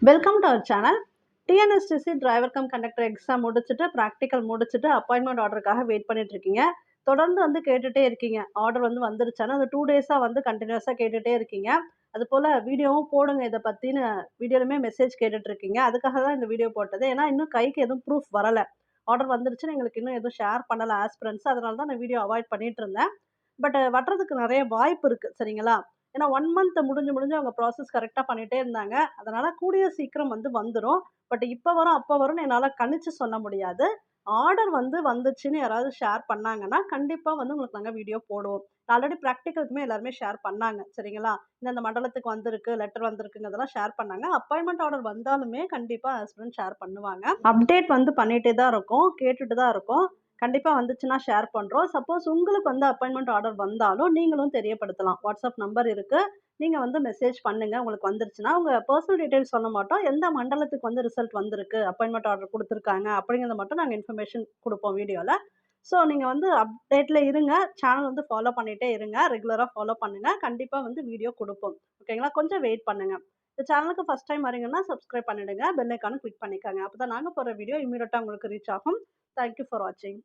Welcome to our channel. TNSTC driver cum conductor exam முடிச்சுட்டு practical முடிச்சுட்டு appointment ஆர்டருக்காக wait பண்ணிட்டு இருக்கீங்க. தொடர்ந்து கேட்டுட்டே இருக்கீங்க. ஆர்டர் வந்துருச்சான்னு அந்த 2 டேஸா கன்டினியூஸா கேட்டுட்டே இருக்கீங்க. அதுபோல வீடியோவும் போடுங்க இத பத்தின வீடியோலுமே மெசேஜ் கேட்டுட்டு இருக்கீங்க. அதுக்காக தான் இந்த வீடியோ போட்டது. ஏன்னா இன்னும் கைக்கு எதுவும் ப்ரூஃப் வரல. ஆர்டர் வந்துருச்சுன்னு எங்களுக்கு இன்னும் எதுவும் ஷேர் பண்ணல ஆஸ்பிரண்ட்ஸ். அதனால தான் நான் வீடியோ அவாய்ட் பண்ணிட்டு இருந்தேன். பட் வர்றதுக்கு நெறைய வாய்ப்பு இருக்கு. சரிங்களா? ஏன்னா 1 மந்த் முடிஞ்சு அவங்க ப்ராசஸ் கரெக்ட்டா பண்ணிட்டே இருந்தாங்க. அதனால கூடிய சீக்கிரம் வந்துரும். பட் இப்ப வரும், அப்ப வரும்னு என்னால கணிச்சு சொல்ல முடியாது. ஆர்டர் வந்துச்சுன்னு யாராவது ஷேர் பண்ணாங்கன்னா, கண்டிப்பா உங்களுக்கு நாங்க வீடியோ போடுவோம். ஆல்ரெடி பிராக்டிகலுக்குமே எல்லாருமே ஷேர் பண்ணாங்க. சரிங்களா? இந்த மண்டலத்துக்கு வந்திருக்கு, லெட்டர் வந்திருக்குங்கிறதெல்லாம் ஷேர் பண்ணாங்க. அப்பாயின்ட்மென்ட் ஆர்டர் வந்தாலுமே கண்டிப்பா ஹஸ்பண்ட் ஷேர் பண்ணுவாங்க. அப்டேட் பண்ணிட்டே தான் இருக்கோம். கேட்டுட்டு தான் இருக்கோம். கண்டிப்பா வந்துச்சுன்னா ஷேர் பண்றோம். சப்போஸ் உங்களுக்கு அப்பாயின்ட்மென்ட் ஆர்டர் வந்தாலும் நீங்களும் தெரியப்படுத்தலாம். வாட்ஸ்அப் நம்பர் இருக்கு. நீங்க மெசேஜ் பண்ணுங்க. உங்களுக்கு வந்துருச்சுன்னா, உங்க பெர்சனல் டீட்டெயில்ஸ் சொல்ல மாட்டோம். எந்த மண்டலத்துக்கு ரிசல்ட் வந்திருக்கு, அப்பாயின்ட்மென்ட் ஆர்டர் குடுத்துருக்காங்க அப்படிங்கிறத மட்டும் நாங்க இன்ஃபர்மேஷன் குடுப்போம் வீடியோல. ஸோ நீங்க அப்டேட்ல இருங்க. சேனல் ஃபாலோ பண்ணிட்டே இருங்க. ரெகுலரா ஃபாலோ பண்ணுங்க. கண்டிப்பா வீடியோ குடுப்போம். ஓகேங்களா? கொஞ்சம் வெயிட் பண்ணுங்க. இந்த சேனலுக்கு ஃபர்ஸ்ட் டைம் வரீங்கன்னா சப்ஸ்கிரைப் பண்ணிடுங்க. பெல் ஐகான கிளிக் பண்ணிக்கங்க. அப்பதான் நாங்க போடுற வீடியோ இம்மீடியட்டா உங்களுக்கு ரீச் ஆகும். தேங்க் யூ ஃபார் வாட்சிங்.